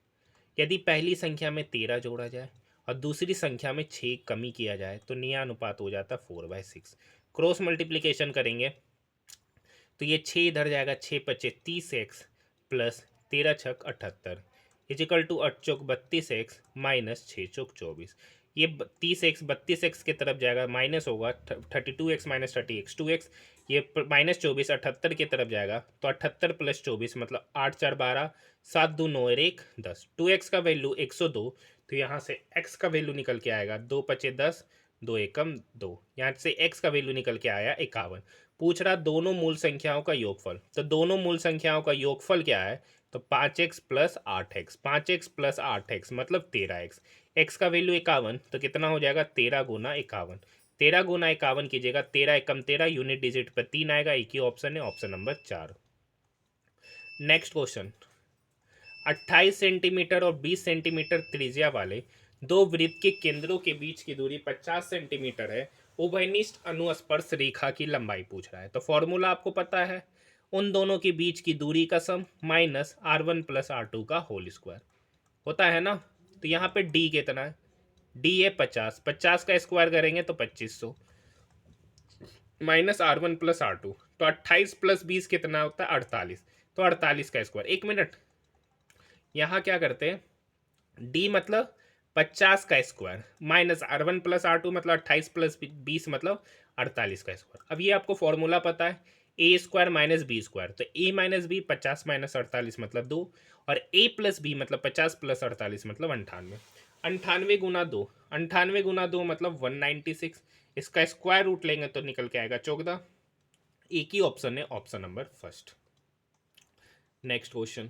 यदि पहली संख्या में 13 जोड़ा जाए और दूसरी संख्या में 6 कमी किया जाए तो नया अनुपात हो जाता 4/6। क्रॉस मल्टीप्लिकेशन करेंगे तो ये 6 इधर जाएगा, 6 पचे 30x प्लस 13 छक 78 इजिकल टू 8 चौक 32x माइनस 6 चौक 24। ये 30x 32x की तरफ जाएगा, माइनस होगा 32x माइनस 30x 2x, ये माइनस 24 78 की तरफ जाएगा, तो 78 प्लस 24 मतलब 8 4 12, 7 2 9 और 1 10। 2x का वैल्यू 102, तो यहाँ से x का वैल्यू निकल के आएगा 2 पचे 10, 2 एकम 2, यहाँ से x का वैल्यू निकल के आया 51। पूछ रहा दोनों मूल संख्याओं का योगफल, तो दोनों मूल संख्याओं का योगफल क्या है, तो 5x plus 8x, 5x plus 8x मतलब 13x, x का वैल्यू 51, तो कितना हो जाएगा 13 गुना 51, 13 गुना 51 कीजिएगा, 13 एकम 13, यूनिट डिजिट पर 3 आएगा, एक ही ऑप्शन है, option number 4। Next question, 28 centimetre और 20 सेंटीमीटर त्रिज्या वाले दो वृत्त के केंद्रों के बीच की दूरी 50 सेंटीमीटर है, उभयनिष्ठ अनुस्पर्श रेखा की लंबाई पूछ रहा है। तो फॉर्मूला आपको पता है, उन दोनों के बीच की दूरी का सम माइनस R1 प्लस R2 का होल स्क्वायर होता है ना। तो यहाँ पे डी कितना है, डी है 50, 50 का स्क्वायर करेंगे तो 2500 माइनस R1 प्लस R2, तो 28 प्लस 20 कितना होता है 48, तो 48 का स्क्वायर। एक मिनट, यहाँ क्या करते हैं, डी मतलब 50 का square minus R1 plus R2 मतलब 28 प्लस 20 मतलब 48 का स्क्वायर। अब ये आपको फॉर्मूला पता है, ए स्क्वायर माइनस बी स्क्वायर, तो ए माइनस बी 50 माइनस 48 मतलब 2, और ए प्लस बी मतलब 50 प्लस 48 मतलब 98, 98 गुना 2, 98 गुना 2 मतलब 196, इसका स्क्वायर रूट लेंगे तो निकल के आएगा 14। एक ही ऑप्शन है, option number first. Next question,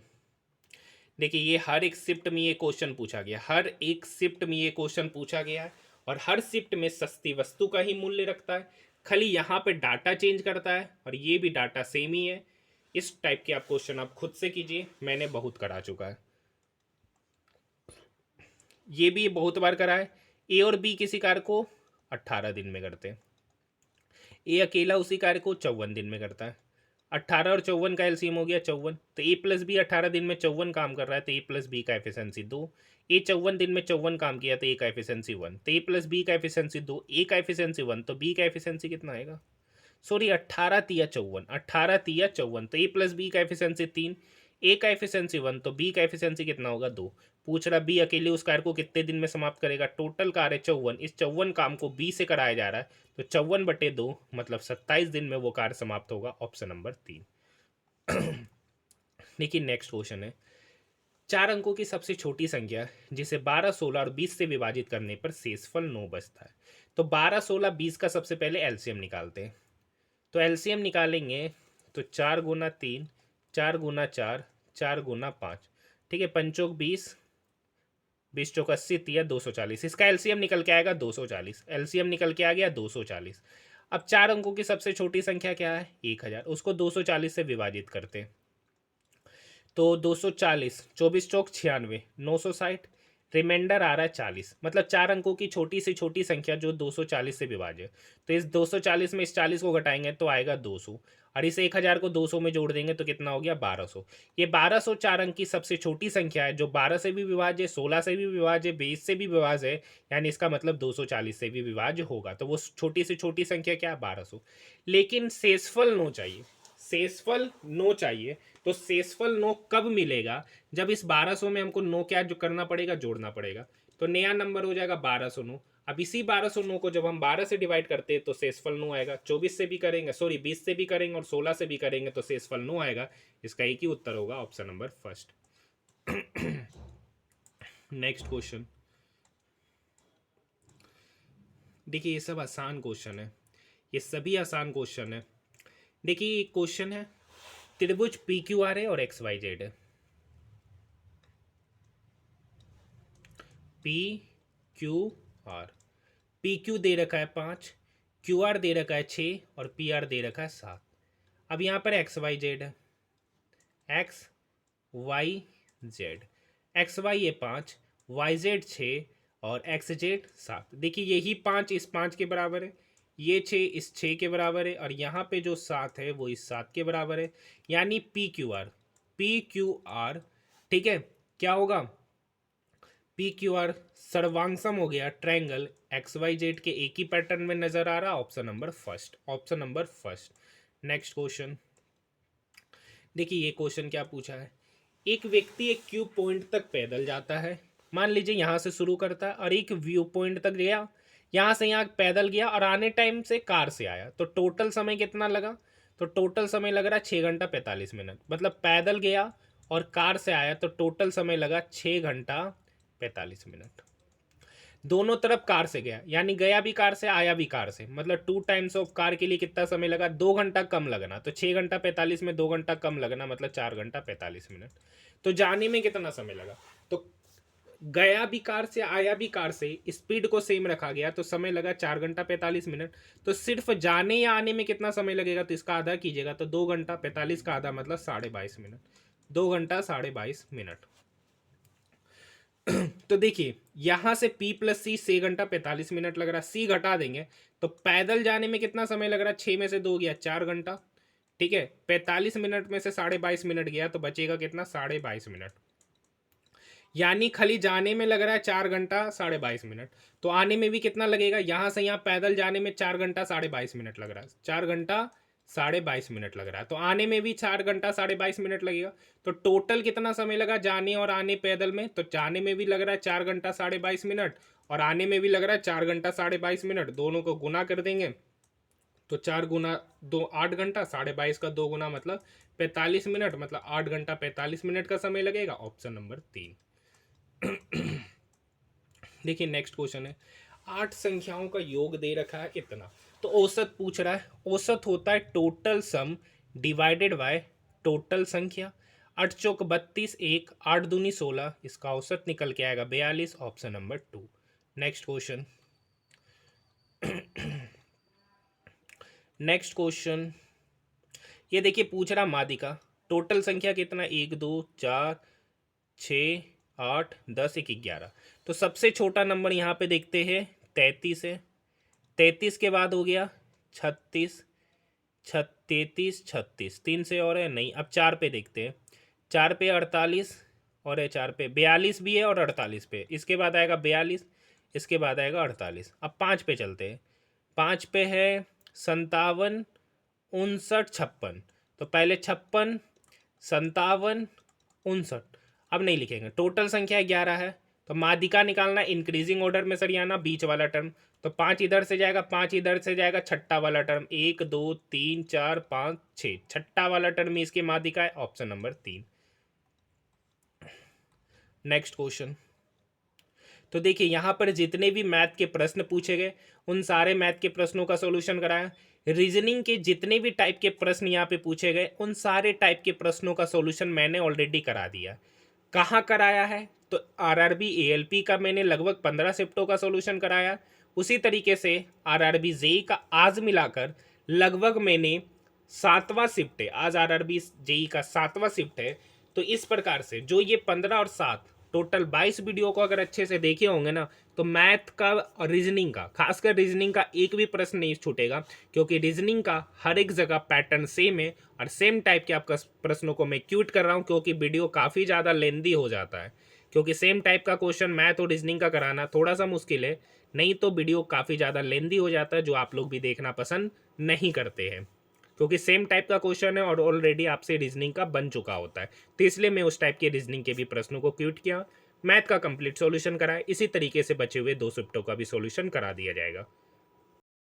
देखिए ये हर एक शिफ्ट में ये क्वेश्चन पूछा गया, हर एक शिफ्ट में ये क्वेश्चन पूछा गया है, और हर शिफ्ट में सस्ती वस्तु का ही मूल्य रखता है, खाली यहाँ पे डाटा चेंज करता है, और ये भी डाटा सेम ही है। इस टाइप के आप क्वेश्चन आप खुद से कीजिए, मैंने बहुत करा चुका है, ये भी बहुत बार करा है। ए और बी किसी कार्य को 18 दिन में करते हैं, ए अकेला उसी कार्य को 54 दिन में करता है, 18 और 54 का एलसीएम हो गया 54, तो ए प्लस बी 18 दिन में 54 काम कर रहा है, तो ए प्लस बी का एफिशिएंसी 2, ए 54 दिन में 54 काम किया तो ए का एफिशिएंसी 1, तो ए प्लस बी का एफिशिएंसी 2, ए का एफिशिएंसी 1, तो बी का एफिशिएंसी कितना आएगा, सॉरी 18 तिया 54, 18 तिया 54, तो ए प्लस बी का एफिशिएंसी 3, ए का एफिशिएंसी 1, तो बी का एफिशिएंसी कितना होगा 2। पूछ रहा बी अकेले उस कार्य को कितने दिन में समाप्त करेगा, टोटल कार्य 54, इस 54 काम को बी से कराया जा रहा है, तो 54/2 मतलब 27 दिन में वो कार्य समाप्त होगा, ऑप्शन नंबर 3। देखिए नेक्स्ट क्वेश्चन है, 4 अंकों की सबसे छोटी संख्या जिसे 12 16 और 20 से विभाजित करने पर शेषफल 9 बचता है। तो 12 16 20 का सबसे पहले एलसीएम निकालते हैं, तो एलसीएम निकालेंगे तो 4 गुना 3, 4 गुना 4, 4 गुना 5, ठीक है, पंचोक 20, 20 चौक 80 तिया 240, इसका एलसीएम निकल के आएगा 240, एलसीएम निकल के आ गया 240। अब 4 अंकों की सबसे छोटी संख्या क्या है 1000, उसको 240 से विभाजित करते हैं, तो 240, 24 चौक 96, 960, रिमाइंडर आ रहा है 40, मतलब 4 अंकों की छोटी से छोटी संख्या जो 240 से विभाज्य, तो इस 240 में इस 40 को घटाएंगे तो आएगा 200, और इस 1000 को 200 में जोड़ देंगे तो कितना हो गया 1200। ये 1200 4 अंक की सबसे छोटी संख्या है जो 12 से भी विभाज्य, 16 से भी विभाज्य, 20 से भी विभाज्य है, यानी इसका मतलब 240 से भी विभाज्य होगा, तो वो छोटी से छोटी संख्या क्या है 1200। लेकिन शेषफल 9 चाहिए, शेषफल 9 चाहिए, तो शेषफल 9 कब मिलेगा, जब इस 1200 में हमको 9 क्या जो करना पड़ेगा, जोड़ना पड़ेगा, तो नया नंबर हो जाएगा 1209। अब इसी 1209 को जब हम 12 से डिवाइड करते हैं तो शेषफल 9 आएगा, 24 से भी करेंगे, सॉरी 20 से भी करेंगे और 16 से भी करेंगे तो शेषफल 9 आएगा, इसका एक ही उत्तर होगा, option number first. Next question, देखिए ये सब आसान क्वेश्चन है, ये सभी आसान क्वेश्चन है। देखिए एक क्वेश्चन है, त्रिभुज पी क्यू आर है और एक्स वाई जेड है, P Q R, P Q दे रखा है 5, क्यू आर दे रखा है 6 और पी आर दे रखा है 7। अब यहाँ पर एक्स वाई जेड है, X Y Z, X Y ये 5, वाई जेड 6 और एक्स जेड 7। देखिए यही 5 इस 5 के बराबर है, ये 6 इस 6 के बराबर है, और यहाँ पे जो 7 है वो इस 7 के बराबर है, यानी पी क्यू आर, ठीक है, क्या होगा पी क्यू आर सर्वांगसम हो गया ट्रायंगल एक्स वाई जेड के एक ही पैटर्न में नजर आ रहा, option number first, option number first. Next question, देखिए ये क्वेश्चन क्या पूछा है, एक व्यक्ति एक क्यूब पॉइंट तक पैदल जाता है, मान लीजिए यहाँ से शुरू करता है और एक व्यू पॉइंट तक गया, यहाँ से यहाँ पैदल गया और आने टाइम से कार से आया, तो टोटल समय कितना लगा? तो टोटल समय लग रहा है 6 घंटा 45 मिनट। मतलब पैदल गया और कार से आया तो टोटल समय लगा 6 घंटा 45 मिनट। दोनों तरफ कार से गया, यानी गया भी कार से आया भी कार से, मतलब 2 टाइम्स ऑफ कार के लिए कितना समय लगा? 2 घंटा कम लगना। तो 6 घंटा 45 में 2 घंटा कम लगना, मतलब 4 घंटा 45 मिनट। तो जाने में कितना समय लगा? तो गया भी कार से आया भी कार से, स्पीड को सेम रखा गया तो समय लगा 4 घंटा 45 मिनट। तो सिर्फ जाने या आने में कितना समय लगेगा? तो इसका आधा कीजिएगा, तो 2 घंटा 45 का आधा मतलब 22.5 मिनट। 2 घंटा 22.5 मिनट। तो देखिए यहां से P + C 6 घंटा 45 मिनट लग रहा है, C घटा देंगे तो पैदल जाने में कितना समय लग रहा है? 6 में से 2 गया 4 घंटा, ठीक है। 45 मिनट में से 22.5 मिनट गया तो बचेगा कितना? 22.5 मिनट। यानी खाली जाने में लग रहा है 4 घंटा 22.5 मिनट, तो आने में भी कितना लगेगा? यहां से यहाँ पैदल जाने में 4 घंटा 22.5 मिनट लग रहा है, 4 घंटा 22.5 मिनट लग रहा है। तो आने में भी 4 घंटा 22.5 मिनट लगेगा। तो टोटल कितना समय लगा जाने और आने पैदल में? तो जाने में भी लग रहा है 4 घंटा 22.5 मिनट और आने में भी लग रहा है 4 घंटा 22.5 मिनट। दोनों को गुना कर देंगे तो 4 × 2 8 घंटा, 22.5 का 2 गुना मतलब 45 मिनट, मतलब 8 घंटा 45 मिनट का समय लगेगा। Option number 3। देखिए नेक्स्ट क्वेश्चन है, 8 संख्याओं का योग दे रखा है इतना, तो औसत पूछ रहा है। औसत होता है total sum divided by total संख्या। 8 चौक 32, 1 8 दूनी 16, इसका औसत निकल के आएगा 42। Option number 2। Next question. Next question ये देखिए पूछ रहा मादिका टोटल संख्या कितना? 1 2 4 6 8 10 1 11। तो सबसे छोटा नंबर यहाँ पे देखते हैं 33 है। 33 के बाद हो गया 36, 33 36, 3 से और है नहीं। अब 4 पे देखते हैं, 4 पे 48 और है 4 पे 42 भी है और 48 पे। इसके बाद आएगा 42, इसके बाद आएगा 48। अब 5 पे चलते हैं, 5 पे है 57 59 56। तो पहले 56 57 59, अब नहीं लिखेंगे। टोटल संख्या 11 है तो मादिका निकालना इंक्रीजिंग ऑर्डर में सरियाना, बीच वाला टर्म। तो 5 इधर से जाएगा, 5 इधर से जाएगा, छठा वाला टर्म 1 2 3 4 5 6, छठा वाला टर्म इसके मादिका है। Option number 3। Next question. तो देखिए यहाँ पर जितने भी मैथ के प्रश्न पूछे गए उन सारे मैथ के प्रश्नों का सॉल्यूशन कराया। रीजनिंग के जितने भी टाइप के प्रश्न यहाँ पे पूछे गए उन सारे टाइप के प्रश्नों का सॉल्यूशन मैंने ऑलरेडी करा दिया। कहाँ कराया है? तो आरआरबी एएलपी का मैंने लगभग 15 शिफ्टों का सॉल्यूशन कराया। उसी तरीके से आरआरबी जेई का आज मिलाकर लगभग मैंने 7वां शिफ्ट है। आज आरआरबी जेई का 7वां शिफ्ट है। तो इस प्रकार से जो ये 15 और 7 टोटल 22 वीडियो को अगर अच्छे से देखे होंगे ना तो मैथ का और रीजनिंग का, खासकर रीजनिंग का एक भी प्रश्न नहीं छूटेगा, क्योंकि रीजनिंग का हर एक जगह पैटर्न सेम है और सेम टाइप के आपका प्रश्नों को मैं क्यूट कर रहा हूँ, क्योंकि वीडियो काफ़ी ज़्यादा लेंदी हो जाता है। क्योंकि सेम टाइप का क्वेश्चन मैथ और रीजनिंग का कराना थोड़ा सा मुश्किल है, नहीं तो वीडियो काफ़ी ज़्यादा लेंदी हो जाता है, जो आप लोग भी देखना पसंद नहीं करते हैं, क्योंकि सेम टाइप का क्वेश्चन है और ऑलरेडी आपसे रीजनिंग का बन चुका होता है। तो इसलिए मैं उस टाइप के रीजनिंग के भी प्रश्नों को क्यूट किया, मैथ का कंप्लीट सॉल्यूशन कराया। इसी तरीके से बचे हुए 2 शिफ्टों का भी सॉल्यूशन करा दिया जाएगा।